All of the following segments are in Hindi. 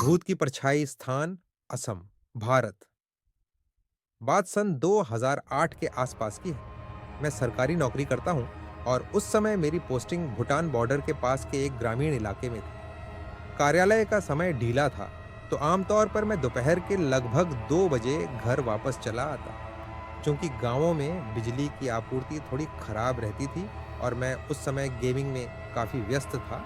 भूत की परछाई स्थान असम, भारत। बात सन 2008 के आसपास की है। मैं सरकारी नौकरी करता हूँ और उस समय मेरी पोस्टिंग भूटान बॉर्डर के पास के एक ग्रामीण इलाके में थी। कार्यालय का समय ढीला था, तो आमतौर पर मैं दोपहर के लगभग 2 बजे घर वापस चला आता। चूंकि गांवों में बिजली की आपूर्ति थोड़ी खराब रहती थी और मैं उस समय गेमिंग में काफी व्यस्त था,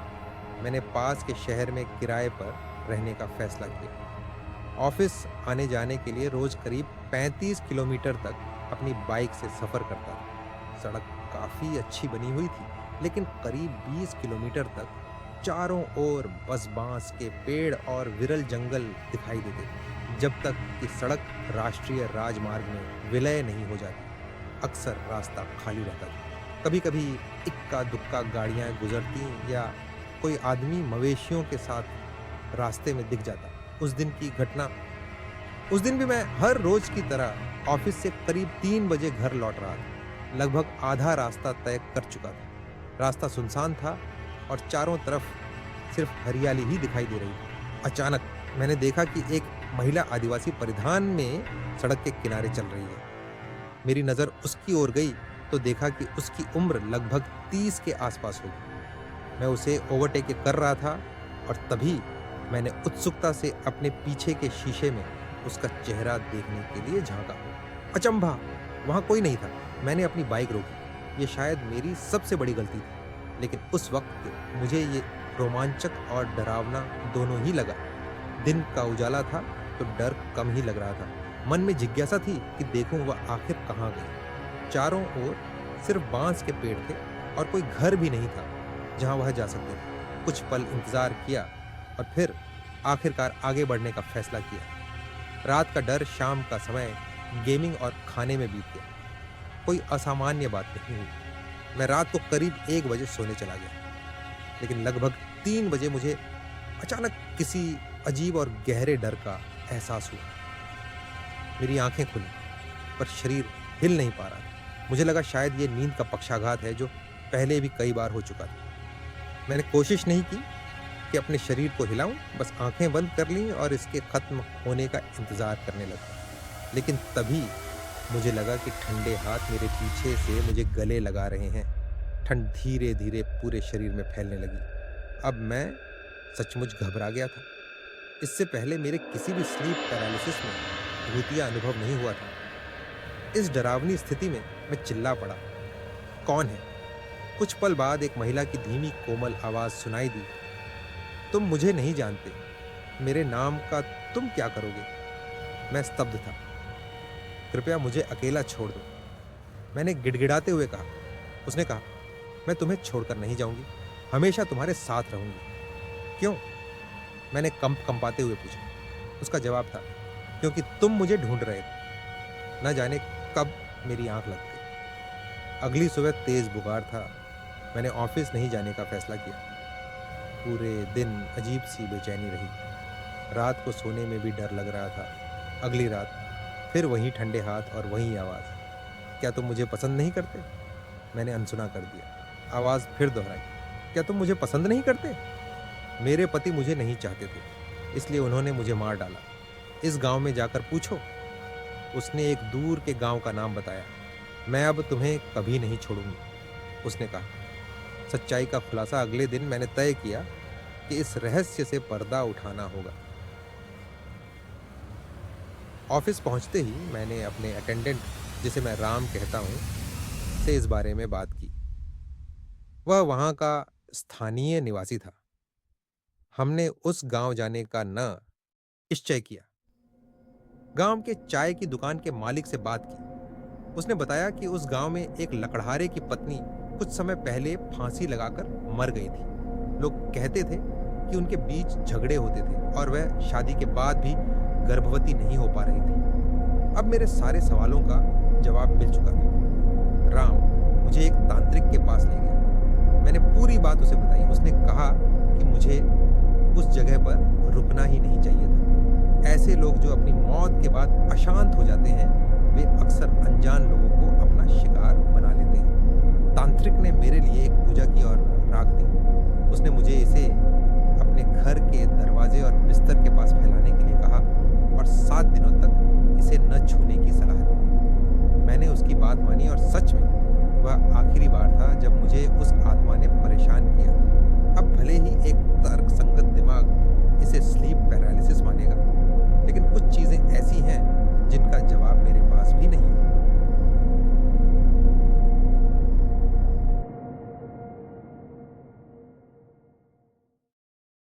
मैंने पास के शहर में किराए पर रहने का फैसला किया। ऑफिस आने जाने के लिए रोज करीब 35 किलोमीटर तक अपनी बाइक से सफर करता था। सड़क काफी अच्छी बनी हुई थी, लेकिन करीब 20 किलोमीटर तक चारों ओर बस बांस के पेड़ और विरल जंगल दिखाई देते थे, जब तक कि सड़क राष्ट्रीय राजमार्ग में विलय नहीं हो जाती। अक्सर रास्ता खाली रहता था। कभी कभी इक्का दुक्का गाड़ियां गुजरती या कोई आदमी मवेशियों के साथ रास्ते में दिख जाता। उस दिन की घटना उस दिन भी मैं हर रोज की तरह ऑफिस से करीब 3 बजे घर लौट रहा था। लगभग आधा रास्ता तय कर चुका था। रास्ता सुनसान था और चारों तरफ सिर्फ हरियाली ही दिखाई दे रही थी। अचानक मैंने देखा कि एक महिला आदिवासी परिधान में सड़क के किनारे चल रही है। मेरी नजर उसकी ओर गई तो देखा कि उसकी उम्र लगभग 30 के आसपास होगी। मैं उसे ओवरटेक कर रहा था और तभी मैंने उत्सुकता से अपने पीछे के शीशे में उसका चेहरा देखने के लिए झांका। अचंभा! वहां कोई नहीं था। मैंने अपनी बाइक रोकी। ये शायद मेरी सबसे बड़ी गलती थी, लेकिन उस वक्त मुझे ये रोमांचक और डरावना दोनों ही लगा। दिन का उजाला था तो डर कम ही लग रहा था। मन में जिज्ञासा थी कि देखूं वह आखिर कहाँ गई। चारों ओर सिर्फ बांस के पेड़ थे और कोई घर भी नहीं था जहां वह जा सकते थे। कुछ पल इंतजार किया और फिर आखिरकार आगे बढ़ने का फैसला किया। रात का डर शाम का समय गेमिंग और खाने में बीत गया। कोई असामान्य बात नहीं हुई। मैं रात को करीब 1 बजे सोने चला गया, लेकिन लगभग 3 बजे मुझे अचानक किसी अजीब और गहरे डर का एहसास हुआ। मेरी आंखें खुली, पर शरीर हिल नहीं पा रहा था। मुझे लगा शायद ये नींद का पक्षाघात है, जो पहले भी कई बार हो चुका था। मैंने कोशिश नहीं की कि अपने शरीर को हिलाऊं, बस आंखें बंद कर लीं और इसके खत्म होने का इंतजार करने लगा। लेकिन तभी मुझे लगा कि ठंडे हाथ मेरे पीछे से मुझे गले लगा रहे हैं। ठंड धीरे धीरे पूरे शरीर में फैलने लगी। अब मैं सचमुच घबरा गया था। इससे पहले मेरे किसी भी स्लीप पैरालिसिस में भूतिया अनुभव नहीं हुआ था। इस डरावनी स्थिति में मैं चिल्ला पड़ा, कौन है? कुछ पल बाद एक महिला की धीमी कोमल आवाज सुनाई दी, तुम मुझे नहीं जानते, मेरे नाम का तुम क्या करोगे? मैं स्तब्ध था। कृपया मुझे अकेला छोड़ दो, मैंने गिड़गिड़ाते हुए कहा। उसने कहा, मैं तुम्हें छोड़कर नहीं जाऊंगी, हमेशा तुम्हारे साथ रहूंगी। क्यों? मैंने कंपाते हुए पूछा। उसका जवाब था, क्योंकि तुम मुझे ढूंढ रहे थे। न जाने कब मेरी आंख लग गई। अगली सुबह तेज बुखार था। मैंने ऑफिस नहीं जाने का फैसला किया। पूरे दिन अजीब सी बेचैनी रही। रात को सोने में भी डर लग रहा था। अगली रात फिर वही ठंडे हाथ और वही आवाज, क्या तुम मुझे पसंद नहीं करते? मैंने अनसुना कर दिया। आवाज फिर दोहराई, क्या तुम मुझे पसंद नहीं करते? मेरे पति मुझे नहीं चाहते थे, इसलिए उन्होंने मुझे मार डाला। इस गांव में जाकर पूछो। उसने एक दूर के गांव का नाम बताया। मैं अब तुम्हें कभी नहीं छोड़ूंगी, उसने कहा। सच्चाई का खुलासा अगले दिन मैंने तय किया कि इस रहस्य से पर्दा उठाना होगा। ऑफिस पहुंचते ही मैंने अपने अटेंडेंट, जिसे मैं राम कहता हूं, से इस बारे में बात की। वह वहां का स्थानीय निवासी था। हमने उस गांव जाने का निश्चय किया। गांव के चाय की दुकान के मालिक से बात की। उसने बताया कि उस गांव में एक लकड़हारे की पत्नी कुछ समय पहले फांसी लगाकर मर गई थी। लोग कहते थे कि उनके बीच झगड़े होते थे और वह शादी के बाद भी गर्भवती नहीं हो पा रही थी। अब मेरे सारे सवालों का जवाब मिल चुका था। राम मुझे एक तांत्रिक के पास ले गया। मैंने पूरी बात उसे बताई। उसने कहा कि मुझे उस जगह पर रुकना ही नहीं चाहिए था। ऐसे लोग जो अपनी मौत के बाद अशांत हो जाते हैं, वे अक्सर अनजान लोगों को अपना शिकार बना लेते हैं। तांत्रिक ने मेरे लिए एक पूजा की और राख दी। उसने मुझे इसे